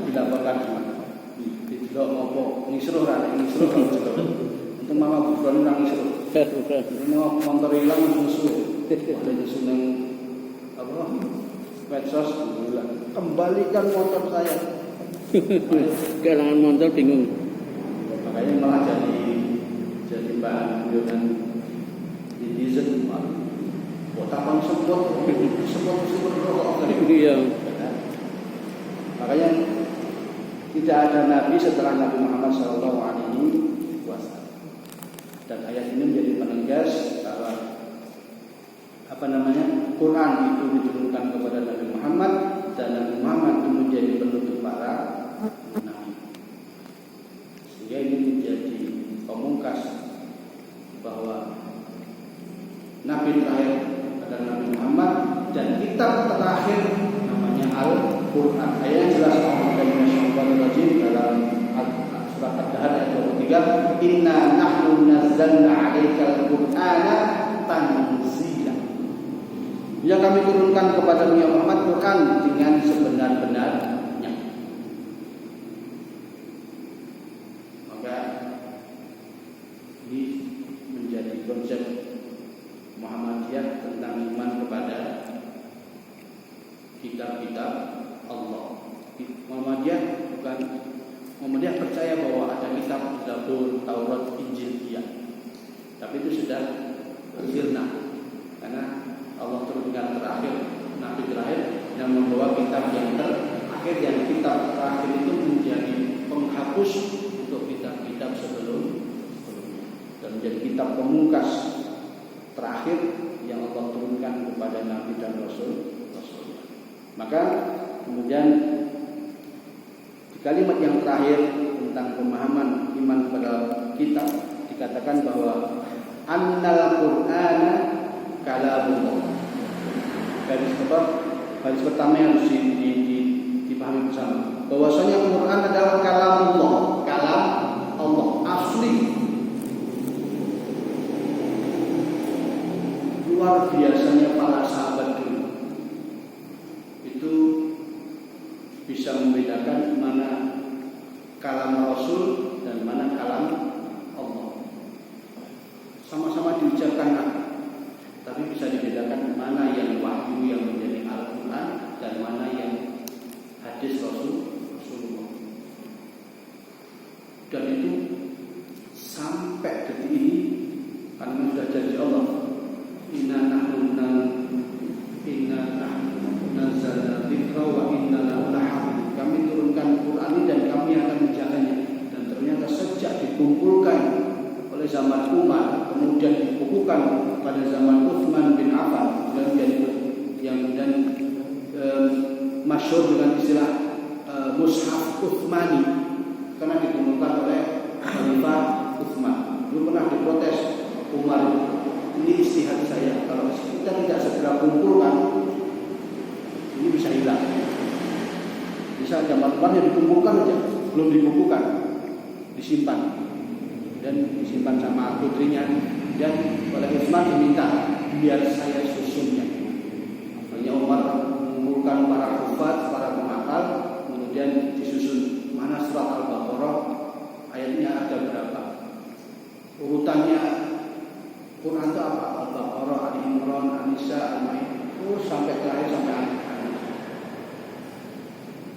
dilaporkan tidak ngopo ngisruh untuk mama bukan nang ngisruh ini motor hilang susu ada susu yang apa medsos kembalikan motor saya kehilangan motor bingung makanya malah jadi bahan dengan netizen kotakan sebut rokok iya. Makanya tidak ada nabi setelah Nabi Muhammad SAW. Dan ayat ini menjadi penegas bahwa Quran itu diturunkan kepada Nabi Muhammad dan Nabi Muhammad itu menjadi penutup para nabi. Sehingga ini menjadi pemungkas bahwa nabi terakhir adalah Nabi Muhammad dan kitab terakhir namanya Al-Quran. Ayat yang jelas dalam surat Ad-Dahr ayat 23, Inna nahnu nazzalna 'alaikal Qur'ana tanzila. Yang kami turunkan kepada Muhammad Quran dengan sebenar-benarnya. Maka ini menjadi konsep Muhammadiyah tentang iman kepada kitab-kitab Allah. Muhammadiyah percaya bahwa ada kitab Zabur, Taurat, Injil, iya. Tapi itu sudah sirna karena Allah turunkan terakhir, Nabi terakhir yang membawa kitab yang terakhir, yang kitab terakhir itu menjadi penghapus untuk kitab-kitab sebelumnya dan menjadi kitab pemungkas terakhir yang Allah turunkan kepada Nabi dan Rasul. Maka kemudian di kalimat yang terakhir tentang pemahaman iman kepada kitab dikatakan bahwa annal Qur'ana kalamullah. Baris pertama yang harus dipahami bersama bahwasanya Quran adalah kalamullah, kalam Allah asli. Luar biasanya para sahabat dulu itu bisa membedakan mana kalam Rasul dan mana kalam Allah. Sama-sama diucapkan tapi bisa dibedakan mana yang wahyu yang menjadi Al-Quran dan mana yang hadis Rasulullah. Dan itu sampai detik ini karena sudah janji Allah, Inna nahnu nazzalna dzikra wa inna lahu lahafidz. Kami turunkan Quran ini dan kami akan menjaganya. Dan ternyata sejak dikumpulkan oleh zaman Umar, kemudian dikukuhkan pada zaman Utsman bin Affan yang masyhur dengan istilah Mushaf Utsmani karena dikumpulkan oleh Khalifah Utsman. Dulu pernah diprotes Umar, ini istihad saya, kalau kita tidak segera kumpulkan ini bisa hilang. Bisa zaman Umar yang dikumpulkan aja, belum dikumpulkan, disimpan dan disimpan sama putrinya dan oleh Utsman diminta biar saya susunnya. Makanya Umar mengumpulkan para hufaz, para penghafal, kemudian disusun mana surat Al-Baqarah ayatnya ada berapa, urutannya Quran itu apa, Al-Baqarah, Ali Imran, An-Nisa, Al-Maidah, sampai terakhir sampai akhir.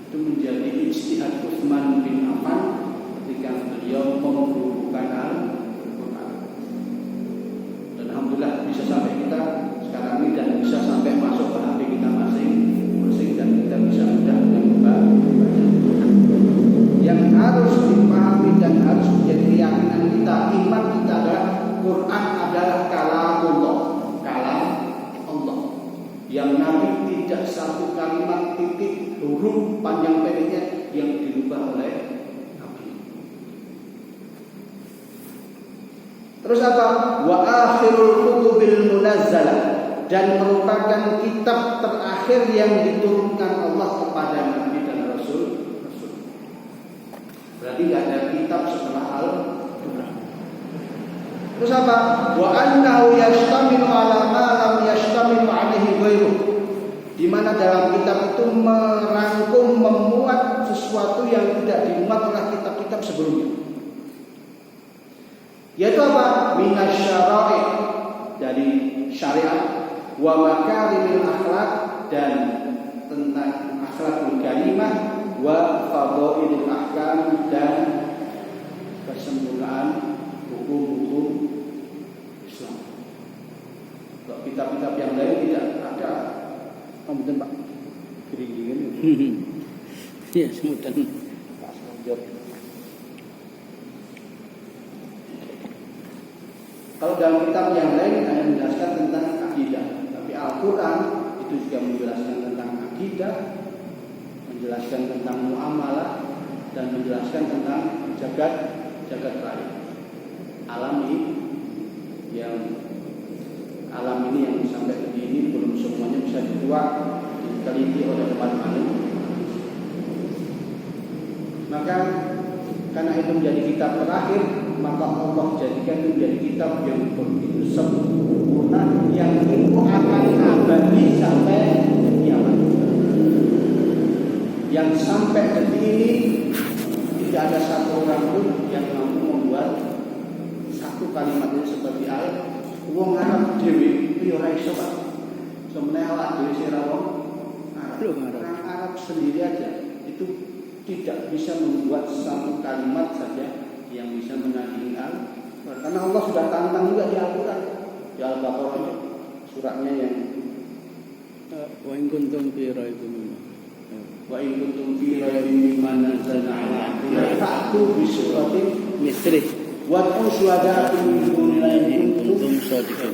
Itu menjadi ijtihad Utsman bin Affan ketika beliau mengumpulkan Al-Quran. Dan alhamdulillah bisa sampai kita sekarang ini dan bisa sampai masuk ke HP kita masing-masing dan kita bisa mudah membaca. Yang harus dipahami dan harus menjadi keyakinan kita, iman kita adalah Quran adalah kalamullah, kalam Allah. Yang Nabi tidak satu kalimat titik huruf panjang pendeknya yang dirubah oleh Nabi. Terus apa? Wa akhirul kutubil munazzalah, dan merupakan kitab terakhir yang diturunkan Allah kepada Nabi dan Rasul. Berarti tidak ada kitab setelah Al-Quran. Terus apa? Wa annahu yashtamilu ala ma lam yashtamilu ala merangkum, memuat sesuatu yang tidak dimuat oleh kitab-kitab sebelumnya. Yaitu apa? Minasyara'i, dari syariat, wa makarimil akhlak, dan tentang akhlakul karimah, wa fadhailil ahkam, dan kesempurnaan hukum-hukum Islam. Kalau kitab-kitab yang lain tidak ada. Betul Pak, kering-kering. Ya, semutan. Pak Sanjor. Kalau dalam kitab yang lain hanya menjelaskan tentang akidah, tapi Al-Quran itu juga menjelaskan tentang akidah, menjelaskan tentang muamalah, dan menjelaskan tentang jagat raya, alam ini yang sampai ke sini belum semuanya bisa diteliti oleh umat manusia. Maka karena itu menjadi kitab terakhir, maka Allah jadikan itu menjadi kitab yang begitu sempurna, yang itu akan abadi sampai kiamat. Yang sampai detik ini tidak ada satu orang pun yang mampu membuat satu kalimat itu seperti ayat. Wong Arab dhewe iki ora iso Pak. Semeneh awak dhewe sira wong Arab. Orang Arab sendiri aja itu tidak bisa membuat satu kalimat saja yang bisa menandingi Al-Quran. Karena Allah sudah tantang juga di Al-Quran. Di Al-Baqarah suratnya yang Wa in kuntum fi raibin mimma nazzalna 'ala abdina fa'tu bi suratin mithlihi wa syuhadaa'u min dunillahi in kuntum shadiqin.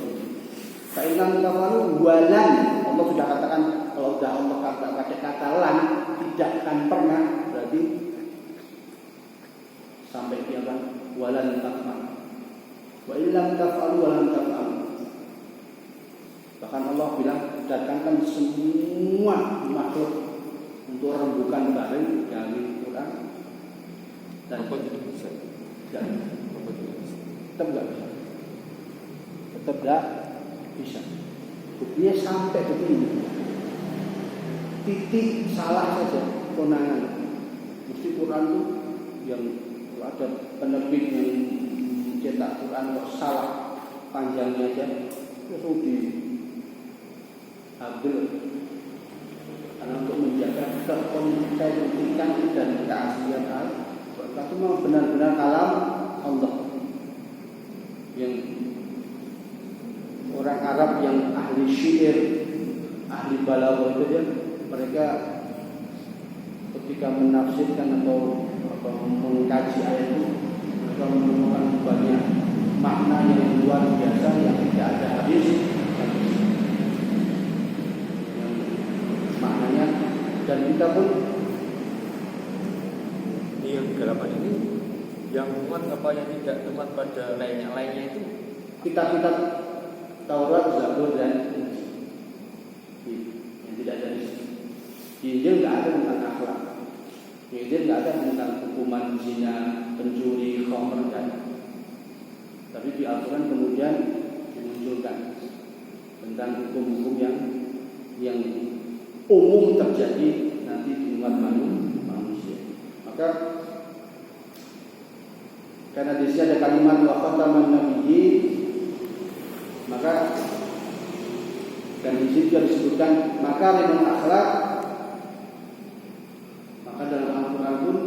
Fa in lam tafalu walan, Allah sudah katakan, kalau sudah Allah pakai kata lan, tidak akan pernah, berarti sampai kiamat walan tafal. Wa in lam tafalu walan tafal. Bahkan Allah bilang datangkan semua makhluk untuk rembukan bareng dari Quran dan tetap nggak bisa. Tetap nggak bisa. Buktinya sampai begini. Titik salah saja konangan. Mesti Quran itu yang ada penerbit yang cetak Quran kok salah panjangnya aja langsung diambil. Karena untuk menjaga keautentikan dan keaslian Al-Quran itu memang benar-benar kalam Allah. Yang orang Arab yang ahli syair, ahli balaghah itu dia, mereka ketika menafsirkan atau mengkaji ayat itu, mereka menemukan banyak makna yang luar biasa yang tidak ada habis. Maknanya, dan kita pun di yang galapan ini yang muat apa yang tidak muat pada lainnya itu kitab-kitab Taurat, Zabur, dan Injil yang tidak ada di sini. Di Injil nggak ada tentang akhlak. Di Injil nggak ada tentang hukuman zina, pencuri, khamr, dan tapi di Al-Quran kemudian dimunculkan tentang hukum-hukum yang umum terjadi nanti di umat manusia. Maka karena di sini ada kalimat wa khataman nabiyyin, maka dan di sini juga disebutkan makarimul akhlak. Maka dalam Al-Quran pun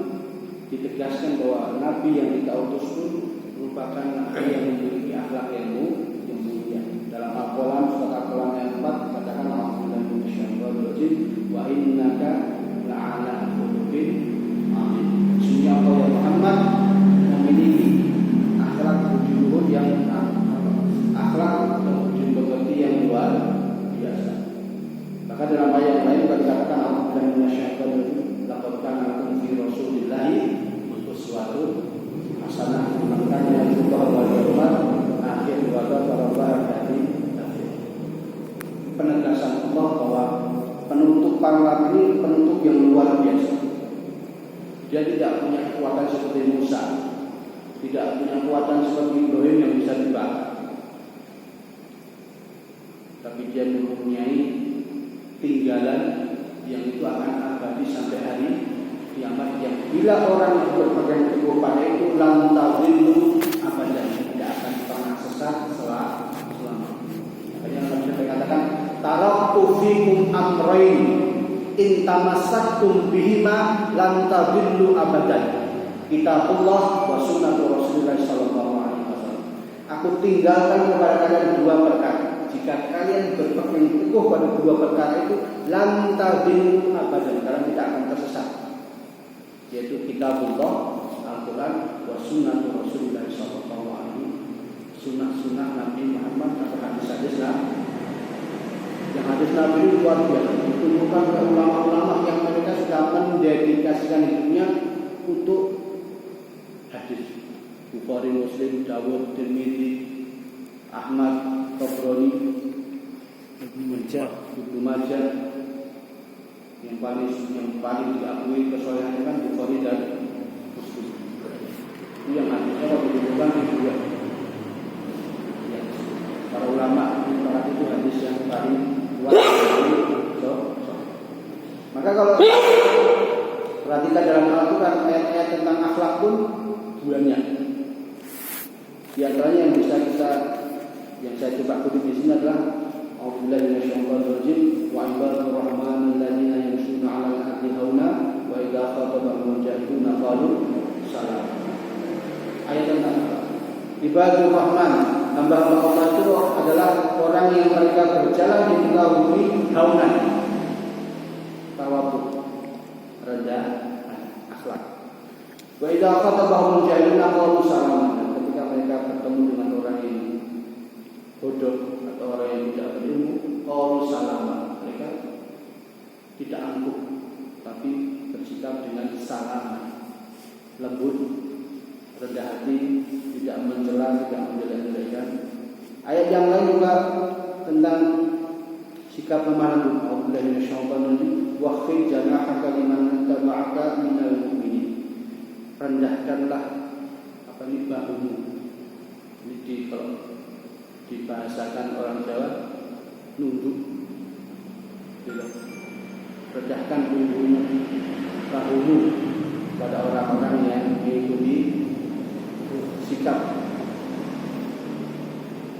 ditegaskan bahwa Nabi yang kita utus pun merupakan Nabi yang memiliki akhlak yang mulia. Dalam Al-Quran surat Al-Quran ayat 4 katakan Alhamdulillah minasyaitonirrajim wa innaka la'ala khuluqin adzim. Sesungguhnya Allah ya Muhammad memiliki akhlak budi luhur yang akhlak atau budi pekerti yang luar biasa. Maka dalam ayat lain dikatakan Alhamdulillah minasyaitonirrajim laqad kana lakum fi rasulillahi uswatun hasanah liman kana yarjullaha wal yawmal akhir wa dzakara dari penegasan Allah bahwa penuntut para nabi ini penuntut yang luar biasa. Dia tidak punya kekuatan seperti Musa, tidak punya kekuatan seperti Ibrahim yang bisa dibakar, tapi dia mempunyai tinggalan yang itu akan abadi sampai hari kiamat, yang bila orang yang berpegang teguh pada itu lam tadillu abadan, tidak akan pernah sesat selama. Makanya Nabi mengatakan taraktu fikum amrayn in tamassaktum bihima lam tadillu abadan, kitabullah wa sunnatu Rasulullah sallallahu alaihi wasallam. Aku tinggalkan kepada kalian dua perkara. Jika kalian berpegang teguh pada dua perkara itu, lan tadillu abadan, kalian tidak akan tersesat. Yaitu kitabullah Al-Quran wa sunnatu Rasulullah sallallahu alaihi wasallam, sunnah-sunnah Nabi Muhammad atau hadis-hadis Nabi. Yang hadis Nabi itu luar biasa, ditemukan oleh ulama-ulama yang mereka sudah mendedikasikan hidupnya untuk hadis. Bukhari, Muslim, Dawud, Tirmidzi, Ahmad, Tabrani, Ibnu Majah. Yang paling diakui kesolehannya kan Bukhari dan Muslim. Itu yang hadisnya ditemukan di dua. Ya. Para ulama mengatakan itu hadis yang paling kuat. Maka kalau perhatikan dalam Al-Quran ayat-ayat tentang akhlak pun banyak. Di antaranya yang saya coba kutip di sini adalah A'udzubillahi minasyaitonir rajim wa ibadur rahmanil ladzina yamshuna 'alal ardi hauna wa idza khatabahumul jahiluna qalu salam. Ayat tentang ibadur rahman, hamba-hamba Allah itu adalah orang yang mereka berjalan di tengah bumi hauna, tawadhu, rendah akhlak. Wa idza khatabahumul jahiluna qalu salam. Ketika mereka bertemu dengan orang yang bodoh atau orang yang tidak berilmu, qalu salama, mereka tidak angkuh tapi bersikap dengan salam, lembut, rendah hati, tidak mencela, tidak menjelek-jelekan. Ayat yang lain juga tentang sikap lemah lembut. A'udzubillahi minasyaitonir rajim wa khfid janahaka liman ittaba'aka minal mu'minin. Rendahkanlah bahumu. Ini kalau dibahasakan orang Jawa nunduk, rendahkan bahumu pada orang-orang yang mengikuti sikap.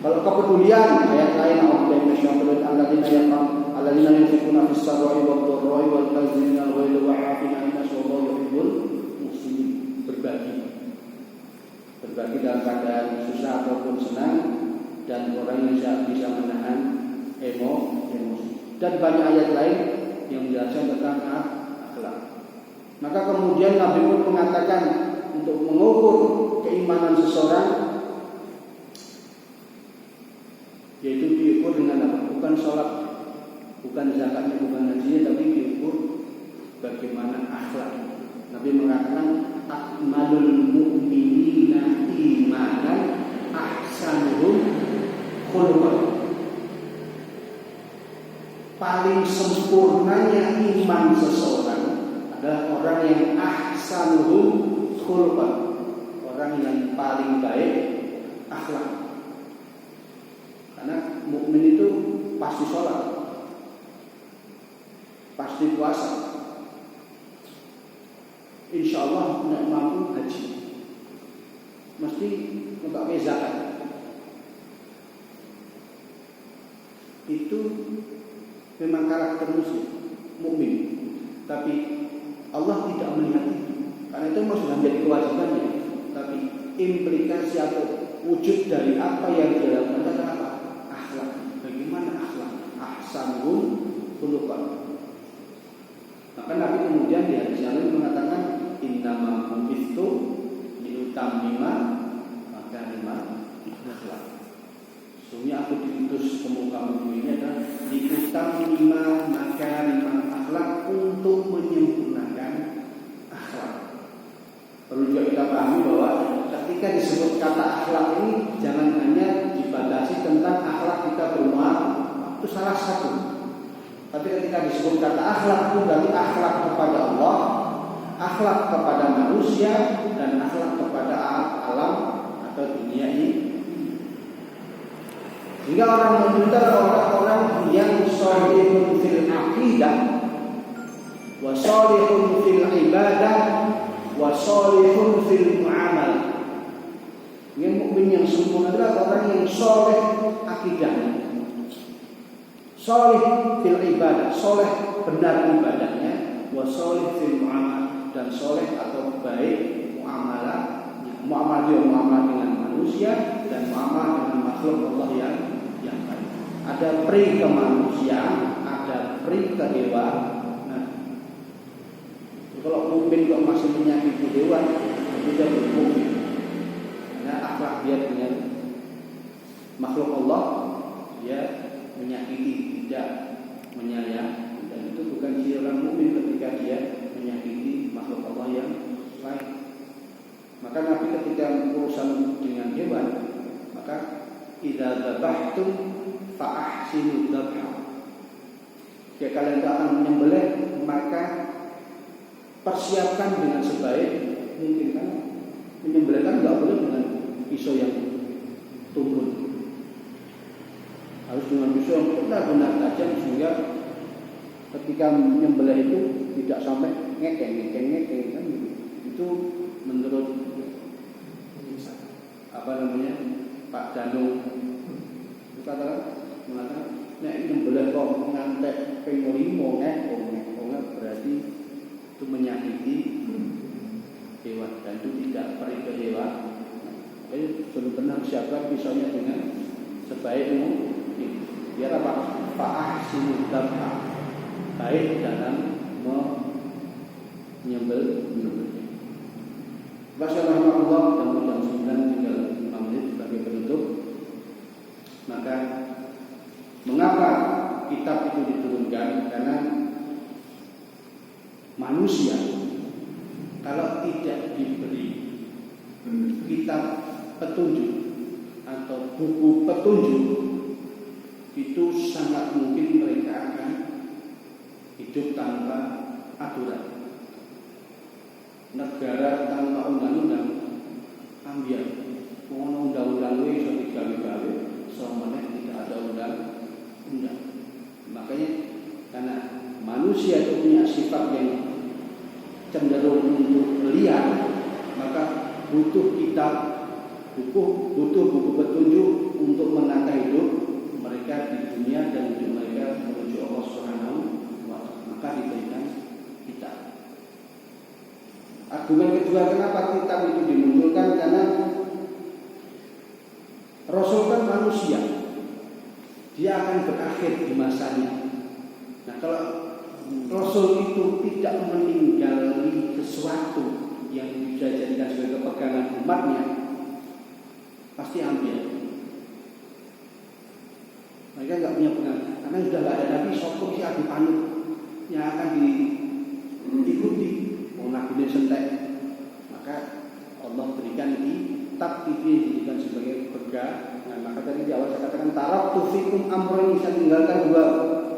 Kalau kepedulian, ayat lain alladzina yunfiquna fis sarra'i wad dharra'i wal kazimina al-ghaiza wa 'afina 'annas wallahu yuhibbul muhsinin. Berbagi dalam keadaan susah ataupun senang, dan orang yang bisa menahan emosi. Dan banyak ayat lain yang menjelaskan tentang akhlak. Maka kemudian Nabi pun mengatakan untuk mengukur keimanan seseorang, yaitu diukur dengan apa? Bukan sholat, bukan zakatnya, bukan hajinya, tapi diukur bagaimana akhlak. Nabi mengatakan akmalul mu'minina imanan ahsanuhum khuluqan. Paling sempurnanya iman seseorang adalah orang yang ahsanuhum khuluqan, orang yang paling baik akhlak. Karena mukmin itu pasti sholat, pasti puasa, insya Allah tidak mampu haji, mesti untuk zakat. Itu memang karakter muslim, mukmin. Tapi Allah tidak melihat itu, karena itu sudah menjadi kewajibannya. Tapi implikasi atau wujud dari apa yang dilakukan adalah apa? Akhlak. Bagaimana akhlak? Ahsanul khuluqan. Maka Nabi kemudian di hadis yang lain mengatakan innama bu'itsu liutammima makarimah akhlak. Sesungguhnya aku diutus ke muka bumi ini adalah liutammima makarimah akhlak, untuk menyempurnakan akhlak. Perlu juga kita pahami bahwa ketika disebut kata akhlak ini jangan hanya dibatasi tentang akhlak kita bermuamalah, itu salah satu. Tapi ketika disebut kata akhlak itu berarti akhlak kepada Allah, akhlak kepada manusia, dan akhlak kepada alam atau dunia ini. Sehingga orang mukmin adalah orang-orang yang shahihun fil aqidah, salihun fil ibadah wa salihun fil muamalah. Yang mukmin yang sempurna adalah orang yang soleh akidahnya, soleh fil ibadah, soleh benar ibadahnya, wa soleh fil muamalah, dan soleh atau baik muamalah dengan manusia dan muamalah dengan makhluk Allah yang baik. Ada pri kemanusiaan, ada pri kedewaan. Nah, kalau mukmin kok masih menyakiti dewa, itu dia mukmin. Karena akhlak dia dengan makhluk Allah, dia menyakiti, tidak menyayang, dan itu bukan ciri orang mukmin ketika dia menyakiti makhluk Allah yang lain. Maka Nabi ketika urusan dengan hewan, maka idza dzabhtum fa ahsinu dzabha. Jika kalian akan menyembelih, maka persiapkan dengan sebaik mungkin. Kan menyembelih kan enggak boleh dengan pisau yang tumpul, harus dengan pisau yang benar-benar tajam sehingga ketika menyembelih itu tidak sampai ngekeng kan gitu. Itu menurut Pak Danung itu mengatakan nek nyembelih kok ngantek ping 5 berarti itu menyakiti hewan dan itu tidak perih ke hewan. Jadi benar-benar siapkan pisaunya dengan sebaik mungkin. Biar apa? Fa'ahsinu dzabha, baik dalam menyembelih. Wassalamualaikum warahmatullahi wabarakatuh. Tinggal 5 menit sebagai penutup. Maka mengapa kitab itu diturunkan? Karena manusia kalau tidak diberi kitab petunjuk atau buku petunjuk, itu sangat mungkin mereka akan hidup tanpa aturan. Negara tanpa undang-undang ambil mau undang-undang iso digawe-gawe selama tidak ada undang-undang. Makanya karena manusia itu punya sifat yang cenderung untuk liar, maka butuh kitab, butuh buku petunjuk untuk menata hidup mereka di dunia dan hidup mereka menuju Allah Subhanahu wa Ta'ala. Maka diberikan kitab. Argumen kedua kenapa kitab itu dimunculkan, karena Rasul kan manusia, dia akan berakhir di masanya. Nah, kalau Rasul itu tidak meninggali sesuatu yang bisa dijadikan sebagai kepegangan umatnya, pasti ambil. Mereka nggak punya pegangan, karena sudah nggak ada nabi, sokong si adu panut yang akan diikuti. Mau nabi sentek, maka Allah berikan kitab itu dijadikan sebagai pegangan. Nah, maka tadi di awal saya katakan taraktu fikum amrun, saya tinggalkan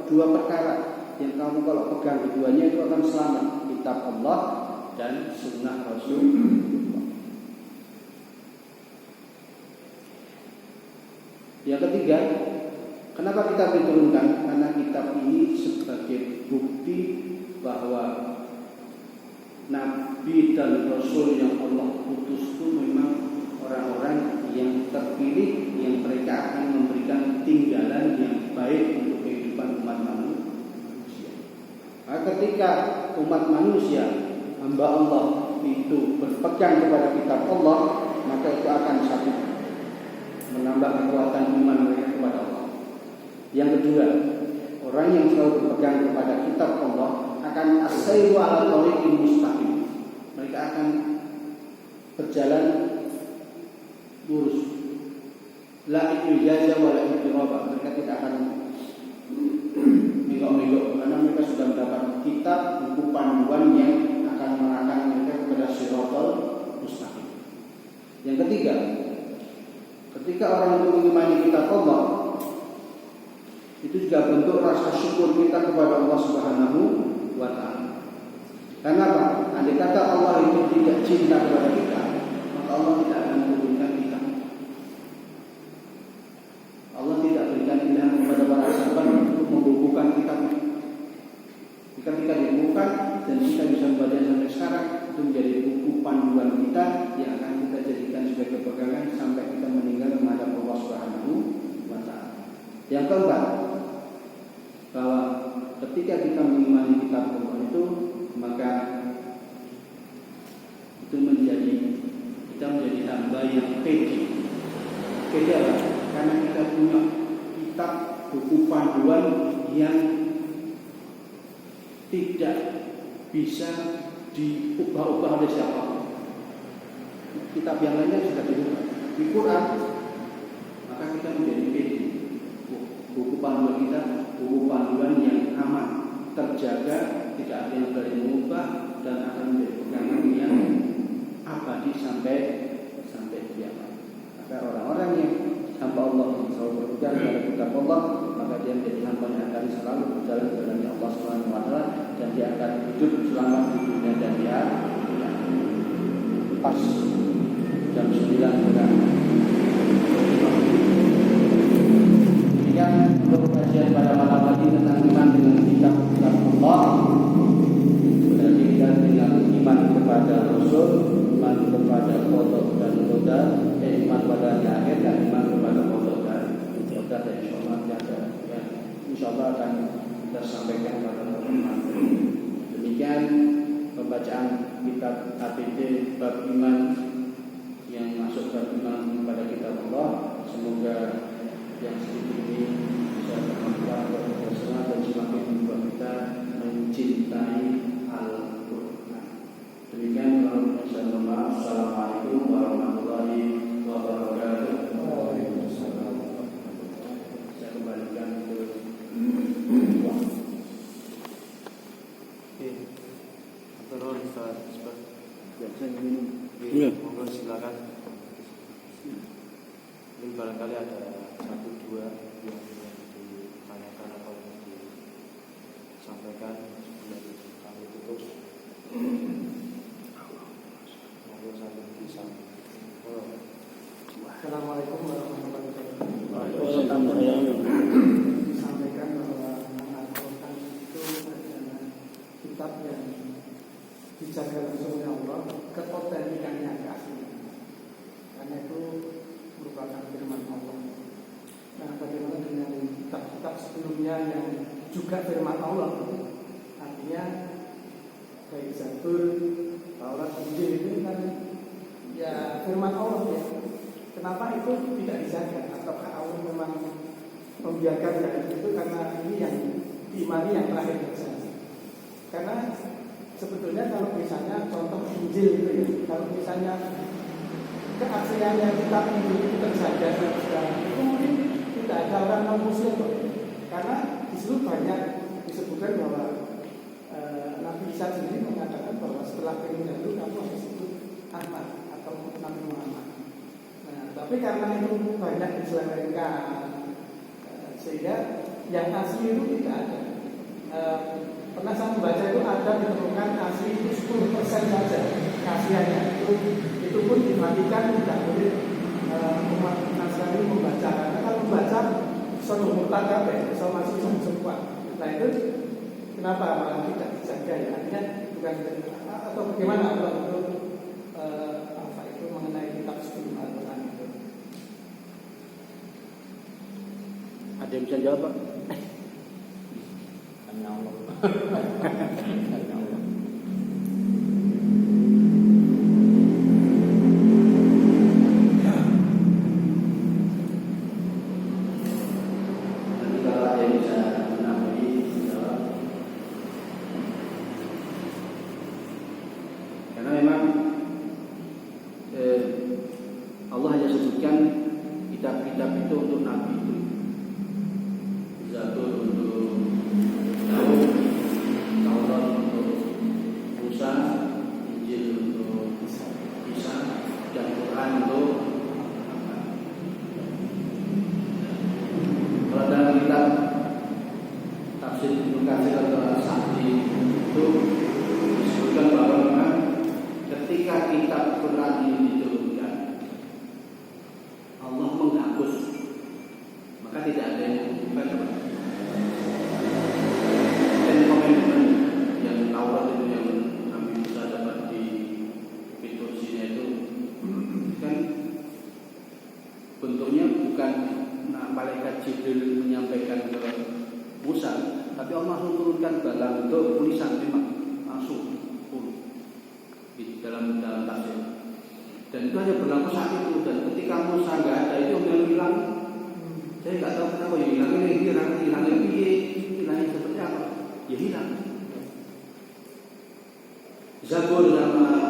dua perkara yang kamu kalau pegang keduanya itu akan selamat, kitab Allah dan sunnah Rasul. Yang ketiga, kenapa kitab diturunkan? Karena kitab ini sebagai bukti bahwa Nabi dan Rasul yang Allah utus itu memang orang-orang yang terpilih, yang mereka akan memberikan tinggalan yang baik untuk kehidupan umat manusia. Nah, ketika umat manusia, hamba Allah itu berpegang kepada kitab Allah, maka itu akan satu menambah kekuatan iman mereka kepada Allah. Yang kedua, orang yang selalu berpegang kepada kitab Allah akan as-sayru ala thariqin mustaqim. Mereka akan berjalan lurus. La ijaza wa la iqraba. Mereka tidak akan mengok-mengok karena mereka sudah mendapat kitab, buku panduan yang akan mengarahkan mereka kepada shiratal mustaqim. Yang ketiga, ketika orang itu mengimani kitab Allah, itu juga bentuk rasa syukur kita kepada Allah Subhanahu wa Ta'ala. Karena apa? Andai kata Allah itu tidak cinta kepada kita, maka Allah tidak akan menurunkan kita. Allah tidak berikan ilham kepada para sahabat untuk membukukan kitab. Jika kita dibukukan dan kita bisa ketika kita mengimani kitab Allah itu, maka itu kita menjadi hamba yang pede. Pede apa? Karena kita punya kitab buku panduan yang tidak bisa diubah-ubah oleh siapapun. Kitab yang lainnya sudah diubah. Di Quran, maka kita menjadi pede. Buku panduan kita, buku panduan yang aman, terjaga, tidak ada yang boleh mengubah, dan akan menjadi pegangan yang abadi sampai kiamat. Maka orang-orang yang hamba Allah yang selalu berpegang pada kitab Allah, maka dia menjadi hamba yang akan selalu berjalan di jalannya Allah Subhanahu wa taala, dan dia akan hidup selamat di dunia dan di akhirat. Pas jam 9 kurang. Demikian untuk kajian pada malam hari tentang iman dengan kitab Allah. Berarti kita dengan iman kepada Rasul, iman kepada qada dan qadar, iman pada hari akhir, dan iman kepada qada dan qadar, dan insyaallah ada yang insyaallah akan kita sampaikan pada pertemuan. Demikian pembacaan kitab APD bab iman yang masuk bab iman kepada kitab Allah. Semoga yang sedikit ini bisa bermanfaat bagi kita semua dan semakin membuat kita mencintai Al-Quran. Demikian Assalamualaikum warahmatullahi wabarakatuh. Saya kembalikan ke Turun Ustaz. ya, saya minum. Iya. Monggo silakan. Ini barangkali ada 1-2 yang ditanyakan atau disampaikan sebelum kami tutup. Monggo sambil disampaikan. Assalamualaikum warahmatullahi wabarakatuh. Waalaikumsalam. Disampaikan bahwa Al-Quran itu adalah kitab yang dijaga langsung oleh Allah, keotentikannya, keaslian. Karena itu merupakan firman Allah. Nah, bagaimana dengan kitab-kitab sebelumnya yang juga firman Allah? Artinya baik Zabur, Taurat, Injil itu kan ya firman Allah ya. Kenapa itu tidak dijaga? Ataukah Allah memang membiarkan itu karena ini yang diimani yang terakhir saja? Karena sebetulnya kalau misalnya contoh Injil itu ya, kalau misalnya keasliannya kitab ini terjaga sekarang, itu mungkin tidak ada orang non muslim kok. Karena di situ banyak disebutkan bahwa Nabi Isa sendiri mengatakan bahwa setelah meninggal itu kamu harus ikut Ahmad atau Nabi Muhammad. Nah, tapi karena itu banyak diselewengkan, sehingga yang asli itu tidak ada. Pernah saya membaca itu ada ditemukan asli itu 10% saja keasliannya. Itu pun dimatikan, tidak boleh umat Nasrani membaca. Karena kalau membaca suatu murtad bisa masuk semua. Nah itu kenapa malah tidak dijaga ya? Artinya bukan atau bagaimana Allah itu apa itu mengenai kitab sebelum Al-Quran itu? Ada yang bisa jawab, Pak? Hanya Allah. Allah hanya sebutkan kitab-kitab itu untuk Nabi itu. Zabur untuk Daud, Taurat untuk Musa, Injil untuk Isa, dan Quran untuk kalau dalam kitab tafsir Ibnu Katsir atau As-Sa'di itu disebutkan bahwa memang ketika kitab Quran ini diturunkan, Allah menghapus, maka tidak ada yang bukan dan komitmen yang Taurat itu yang Nabi Musa dapat di Fitursinya itu kan bentuknya bukan malaikat Jibril menyampaikan ke Musa, tapi Tapi Allah langsung turunkan dalam bentuk tulisan memang langsung di dalam tafsir. Dan itu hanya berlaku saat itu. Dan ketika Musa nggak ada itu yang hilang. Saya nggak tahu kenapa ya hilangnya seperti apa? Ya hilang. Zabur nama